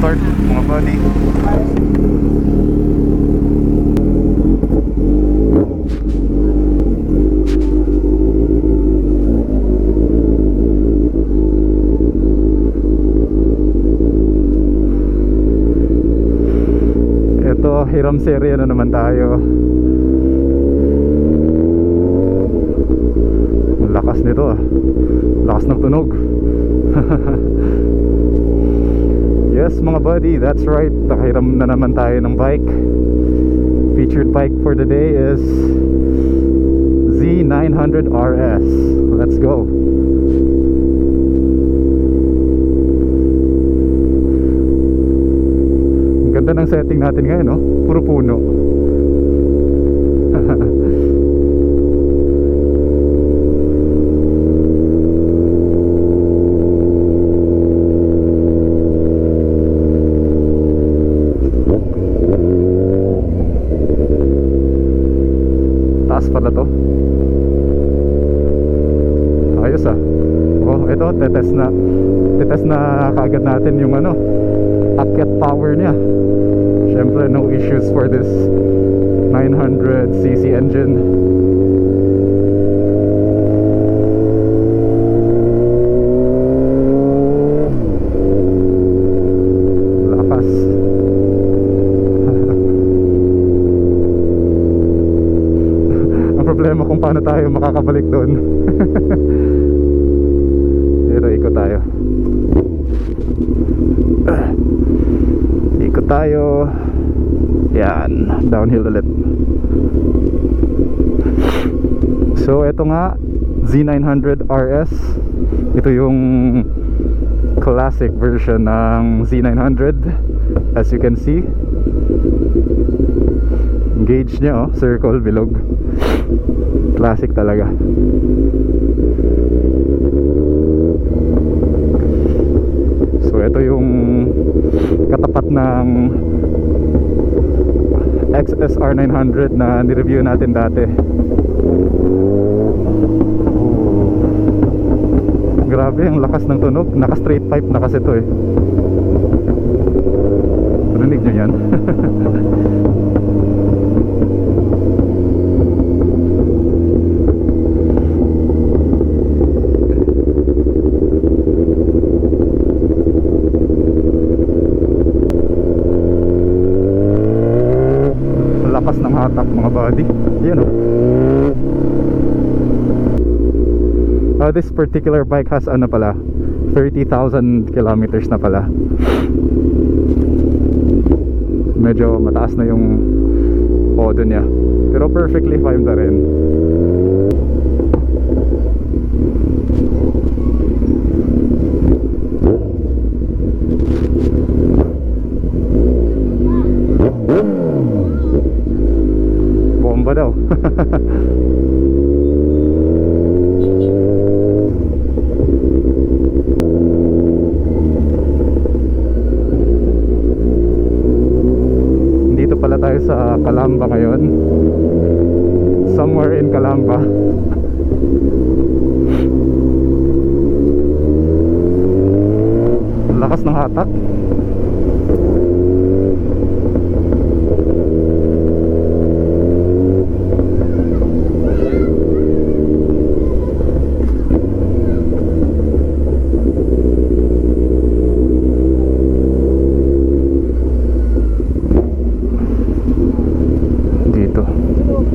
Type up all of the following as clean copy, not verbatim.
Boulevard, mga buddy. Ito, hiram serye na naman tayo. Ang lakas nito ah. Lakas ng tunog. Yes mga buddy, that's right. Nakahiram na naman tayo ng bike. Featured bike for the day is Z900 RS. Let's go. Ang ganda ng setting natin ngayon, no? Puro puno. Taas pala to. Ayos ah. Oh, ito tetest na kaagad natin yung ano, akyat power niya. Syempre no issues for this 900cc engine. Lakas. Ang problema kung paano tayo makakabalik doon. Pero ikot tayo. Ikot tayo. Yan, downhill ulit. So ito nga, Z900 RS. Ito yung classic version ng Z900. As you can see, gauge nya oh, circle, bilog. Classic talaga. So ito yung katapat ng XSR 900 na nireview natin dati. Grabe, ang lakas ng tunog. Naka straight pipe na kasi ito eh. Rinig nyo yan? Lakas ng hatak mga buddy. Yan oh. This particular bike has ano pala, 30,000 kilometers na pala. Medyo mataas na yung odo niya, pero perfectly fine na rin. Bomba daw. Dito pala tayo sa Calamba ngayon. Somewhere in Calamba. Lakas ng hatak.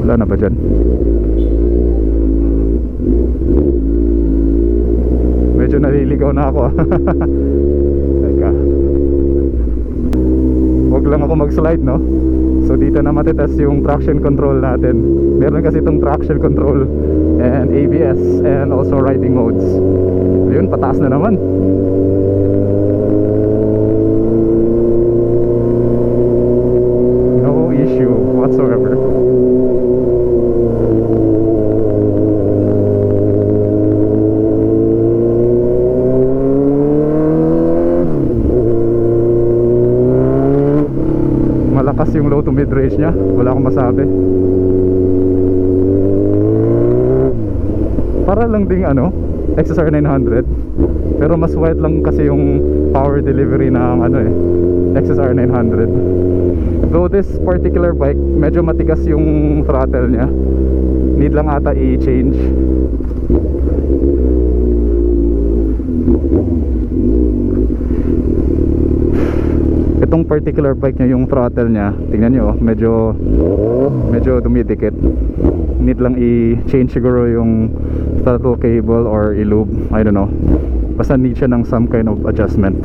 Wala na ba dyan? Medyo naliligaw na ako ah. Teka, huwag lang ako mag-slide no. So dito na matitest yung traction control natin. Meron kasi itong traction control and ABS and also riding modes. Ayun, pataas na naman. No issue whatsoever. Malakas yung low to mid range nya, wala akong masabi. Para lang ding ano, XSR 900, pero mas white lang kasi yung power delivery ng ano XSR 900. Though this particular bike medyo matigas yung throttle niya, need lang ata i-change. Itong particular bike niya, yung throttle niya, tingnan nyo, medyo dumidikit. Need lang i-change siguro yung throttle cable or i-lube, I don't know. Basta need siya ng some kind of adjustment.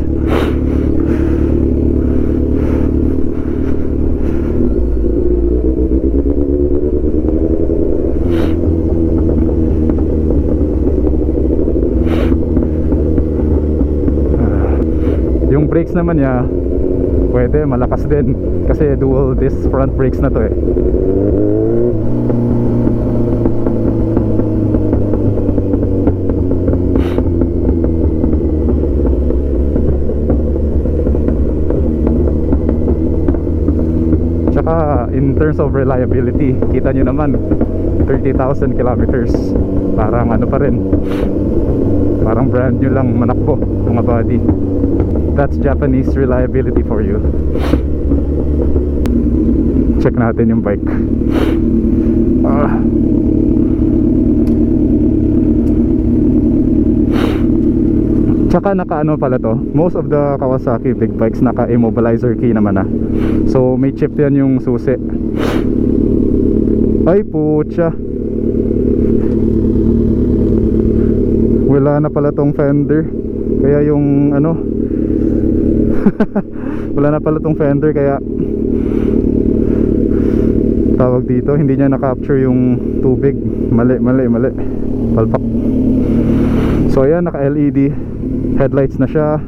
Yung brakes naman niya pwede, malakas din kasi dual disc front brakes na to Tsaka in terms of reliability, kita nyo naman 30,000 kilometers, parang ano pa rin, parang brand new lang manakbo mga body. That's Japanese reliability for you. Check natin yung bike. Tsaka naka-ano pala to, most of the Kawasaki big bikes naka-immobilizer key naman so may chip yan yung susi. Ay putya, wala na pala tong fender. Kaya yung ano wala na pala tong fender, kaya tawag dito, hindi niya na-capture yung tubig. Mali palpak. So ayan, naka LED headlights na siya.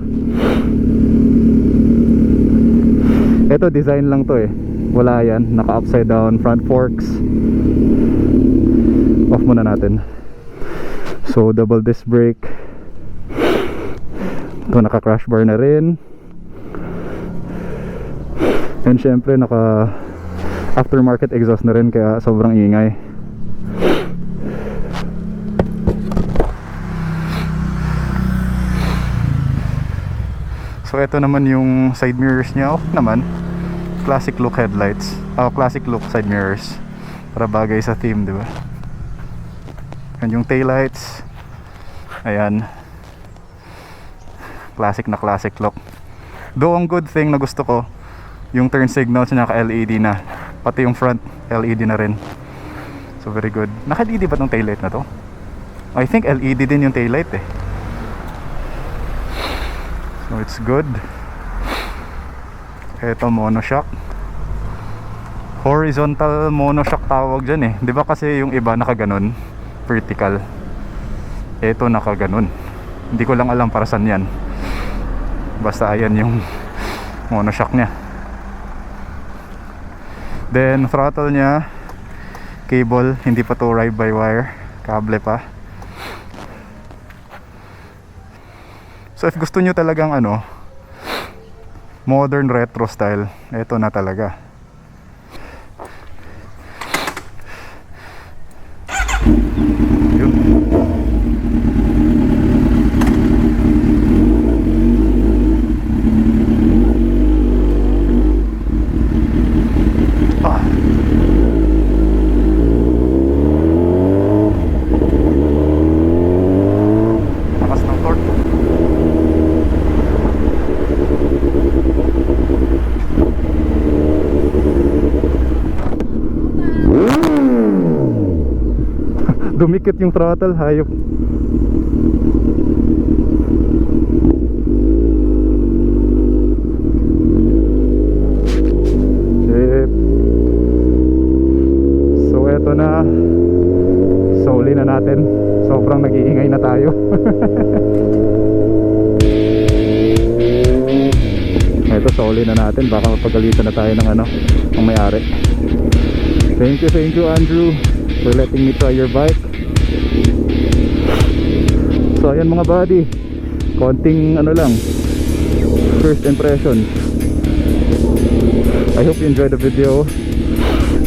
Ito design lang to wala yan, naka upside down front forks. Off muna natin. So double disc brake. Ito naka crash bar na rin. And syempre naka aftermarket exhaust na rin, kaya sobrang ingay. So ito naman yung side mirrors niya. Naman classic look headlights, classic look side mirrors, para bagay sa theme, di ba? And yung taillights, ayan, classic na classic look. Though ang good thing na gusto ko, yung turn signals naka LED na, pati yung front LED na rin. So very good. Naka LED ba tong taillight na to? I think LED din yung taillight So it's good. Ito monoshock, horizontal monoshock tawag dyan di ba? Kasi yung iba nakaganon vertical, ito nakaganon. Hindi ko lang alam para saan yan, basta ayan yung monoshock nya. Then throttle nya, cable, hindi pa to ride by wire, kable pa. So if gusto nyo talagang modern retro style, ito na talaga. Yun. Lakas ng torque. Dumikit yung throttle, hayop. Shit. So eto na, soli na natin. Sobrang nag-iingay na tayo. Eto, soli na natin. Baka mapagalitan na tayo ng ng may-ari. Thank you Andrew for letting me try your bike. So ayan mga buddy, konting lang, first impression. I hope you enjoyed the video.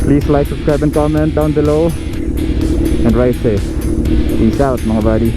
Please like, subscribe and comment down below, and ride safe. Peace out mga buddy.